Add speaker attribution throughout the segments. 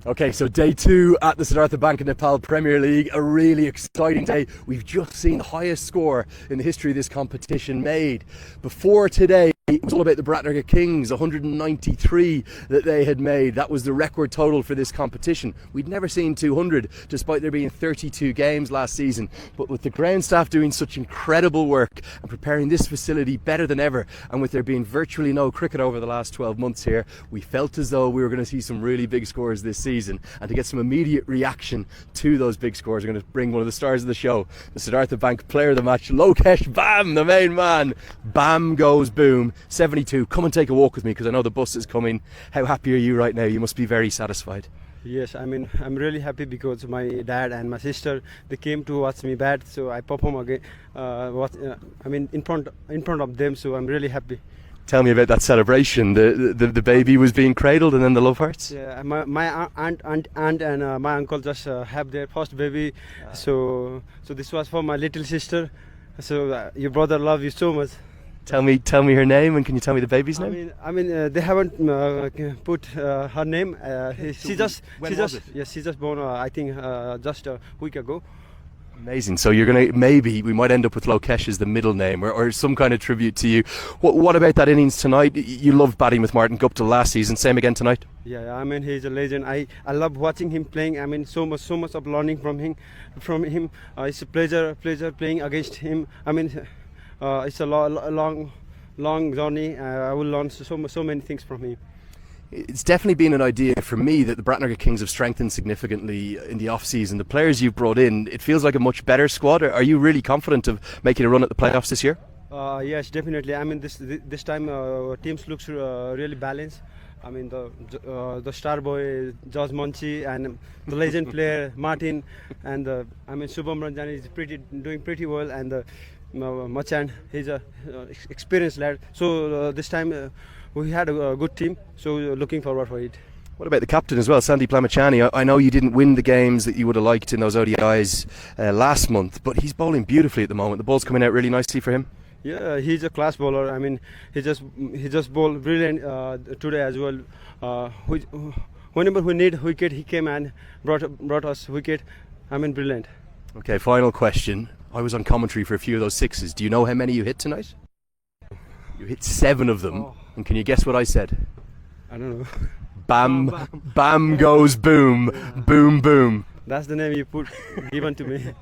Speaker 1: Okay, so day two at the Siddhartha Bank in Nepal Premier League, a really exciting day. We've just seen the highest score in the history of this competition made. Before today, it was all about the Bratnagar Kings, 193 that they had made. That was the record total for this competition. We'd never seen 200, despite there being 32 games last season. But with the ground staff doing such incredible work and preparing this facility better than ever, and with there being virtually no cricket over the last 12 months here, we felt as though we were going to see some really big scores this season. And to get some immediate reaction to those big scores, we're going to bring one of the stars of the show, the Siddhartha Bank player of the match, Lokesh Bam, the main man. Bam goes boom, 72. Come and take a walk with me, because I know the bus is coming. How happy are you right now? You must be very satisfied.
Speaker 2: Yes, I mean, I'm really happy because my dad and my sister, they came to watch me bat, so I perform again. In front of them, so I'm really happy.
Speaker 1: Tell me about that celebration. The baby was being cradled, and then the love hearts.
Speaker 2: Yeah, my aunt and my uncle just have their first baby, so this was for my little sister. So your brother love you so much.
Speaker 1: Tell me her name, and can you tell me the baby's name?
Speaker 2: They haven't put her name. She just born. I think just a week ago.
Speaker 1: Amazing. So you're gonna, maybe we might end up with Lokesh as the middle name, or some kind of tribute to you. What about that innings tonight? You loved batting with Martin Gupta last season. Same again tonight.
Speaker 2: Yeah, I mean, he's a legend. I love watching him playing. I mean, so much of learning from him. It's a pleasure playing against him. I mean, it's a long journey. I will learn so many things from him.
Speaker 1: It's definitely been an idea for me that the Bratnagar Kings have strengthened significantly in the off-season. The players you've brought in, it feels like a much better squad. Are you really confident of making a run at the playoffs this year?
Speaker 2: Yes, definitely. I mean, this time teams looks really balanced. I mean, the star boy George Munshi and the legend player Martin, and Shubham Ranjan is doing pretty well, and Machan, he's a experienced lad. So this time we had a good team, so looking forward for it.
Speaker 1: What about the captain as well, Sandeep Lamachani? I know you didn't win the games that you would have liked in those ODIs last month, but he's bowling beautifully at the moment. The ball's coming out really nicely for him.
Speaker 2: Yeah, he's a class bowler. I mean, he just bowled brilliant today as well. Whenever we need wicket, he came and brought us wicket. I mean, brilliant.
Speaker 1: Okay, final question. I was on commentary for a few of those sixes. Do you know how many you hit tonight? You hit 7 of them. Oh. And can you guess what I said?
Speaker 2: I don't know.
Speaker 1: Bam goes boom, boom, boom.
Speaker 2: That's the name you given to me.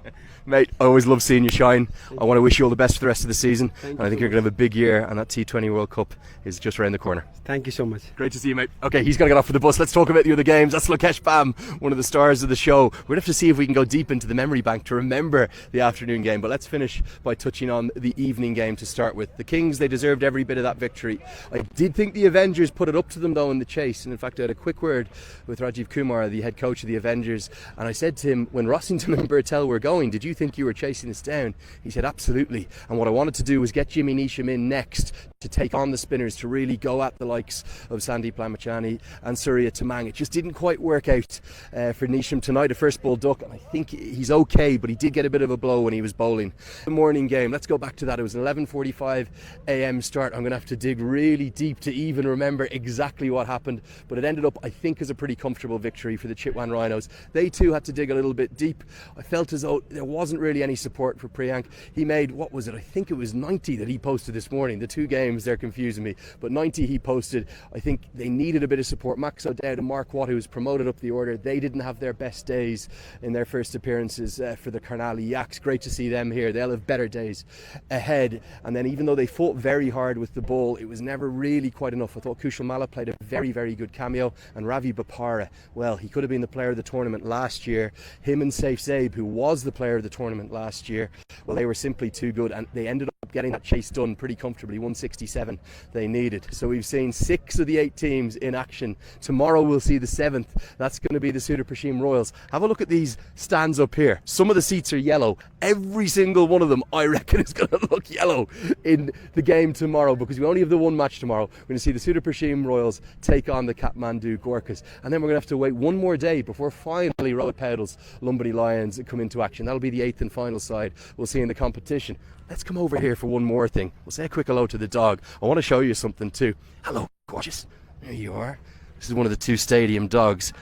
Speaker 1: Mate, I always love seeing you shine. I want to wish you all the best for the rest of the season. And I think you're going to have a big year, and that T20 World Cup is just around the corner.
Speaker 2: Thank you so much.
Speaker 1: Great to see you, mate. Okay, he's got to get off for the bus. Let's talk about the other games. That's Lokesh Bam, one of the stars of the show. We're going to have to see if we can go deep into the memory bank to remember the afternoon game. But let's finish by touching on the evening game to start with. The Kings, they deserved every bit of that victory. I did think the Avengers put it up to them, though, in the chase. And in fact, I had a quick word with Rajiv Kumar, the head coach of the Avengers. And I said to him, when Rossington and Bertel were going, did you think you were chasing us down? He said, absolutely. And what I wanted to do was get Jimmy Neesham in next to take on the spinners, to really go at the likes of Sandeep Lamachani and Surya Tamang. It just didn't quite work out for Neesham tonight. A first ball duck, and I think he's okay, but he did get a bit of a blow when he was bowling. The morning game, let's go back to that. It was an 11:45 a.m. start. I'm going to have to dig really deep to even remember exactly what happened, but it ended up, I think, as a pretty comfortable victory for the Chitwan Rhinos. They too had to dig a little bit deep. I felt as though there wasn't really any support for Priyank. He made, what was it? I think it was 90 that he posted this morning. The 2 games, they're confusing me, but 90 he posted. I think they needed a bit of support. Max O'Dowd and Mark Watt, who was promoted up the order, they didn't have their best days in their first appearances for the Karnali Yaks. Great to see them here. They'll have better days ahead. And then even though they fought very hard with the ball, it was never really quite enough. I thought Kushal Malla played a very, very good cameo, and Ravi Bapara, well, he could have been the player of the tournament last year. Him and Saif Zabe, who was the player of the tournament last year, well, they were simply too good, and they ended up getting that chase done pretty comfortably. 167 they needed. So we've seen 6 of the 8 teams in action. Tomorrow we'll see the 7th. That's going to be the Sudar Prashim Royals. Have a look at these stands up here. Some of the seats are yellow. Every single one of them, I reckon, is going to look yellow in the game tomorrow, because we only have the one match tomorrow. We're going to see the Sudar Prashim Royals take on the Kathmandu Gorkhas, and then we're going to have to wait one more day before finally Rohit Paudale's Lumbini Lions come into action. That'll be the 8th and final side we'll see in the competition. Let's come over here for one more thing. We'll say a quick hello to the dog. I want to show you something too. Hello, gorgeous. There you are. This is one of the 2 stadium dogs.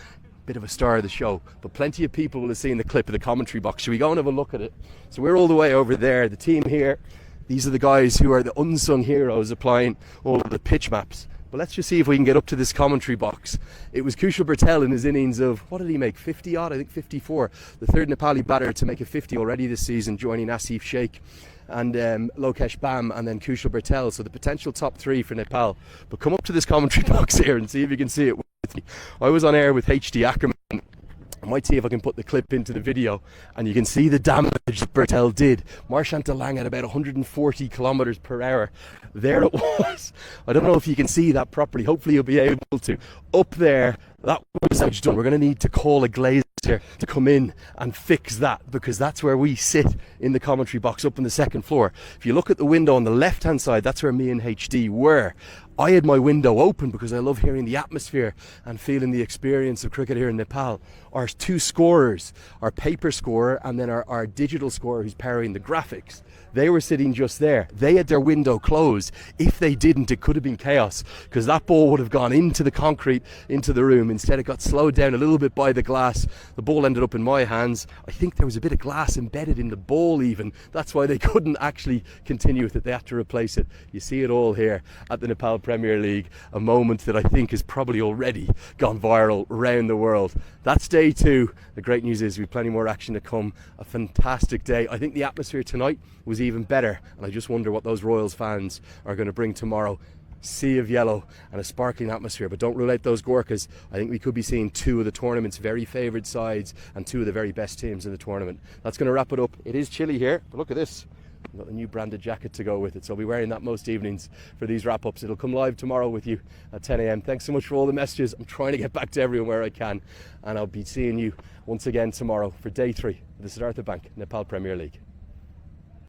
Speaker 1: bit of a star of the show, but plenty of people will have seen the clip of the commentary box. Should we go and have a look at it? So we're all the way over there. The team here, these are the guys who are the unsung heroes applying all of the pitch maps. But let's just see if we can get up to this commentary box. It was Kushal Bertel in his innings of, what did he make, 50 odd? I think 54. The third Nepali batter to make a 50 already this season, joining Asif Sheikh and Lokesh Bam and then Kushal Bertel. So the potential top three for Nepal. But come up to this commentary box here and see if you can see it with me. I was on air with HD Ackerman. I might see if I can put the clip into the video and you can see the damage that Bertel did. Marchant de Lang at about 140 kilometers per hour. There it was. I don't know if you can see that properly. Hopefully you'll be able to. Up there, that was damage done. We're going to need to call a glazier to come in and fix that, because that's where we sit in the commentary box up on the second floor. If you look at the window on the left hand side, that's where me and HD were. I had my window open because I love hearing the atmosphere and feeling the experience of cricket here in Nepal. Our two scorers, our paper scorer and then our digital scorer who's powering the graphics, they were sitting just there. They had their window closed. If they didn't, it could have been chaos, because that ball would have gone into the concrete, into the room. Instead, it got slowed down a little bit by the glass. The ball ended up in my hands. I think there was a bit of glass embedded in the ball even. That's why they couldn't actually continue with it. They had to replace it. You see it all here at the Nepal Premier League, a moment that I think has probably already gone viral around the world. That's day two. The great news is we've plenty more action to come. A fantastic day. I think the atmosphere tonight was even better, and I just wonder what those Royals fans are going to bring tomorrow. Sea of yellow and a sparkling atmosphere, but don't rule out those Gorkhas. I think we could be seeing two of the tournament's very favoured sides and two of the very best teams in the tournament. That's going to wrap it up. It is chilly here, but look at this. I've got the new branded jacket to go with it, so I'll be wearing that most evenings for these wrap-ups. It'll come live tomorrow with you at 10 a.m. Thanks so much for all the messages. I'm trying to get back to everyone where I can, and I'll be seeing you once again tomorrow for day three of the Siddhartha Bank Nepal Premier League.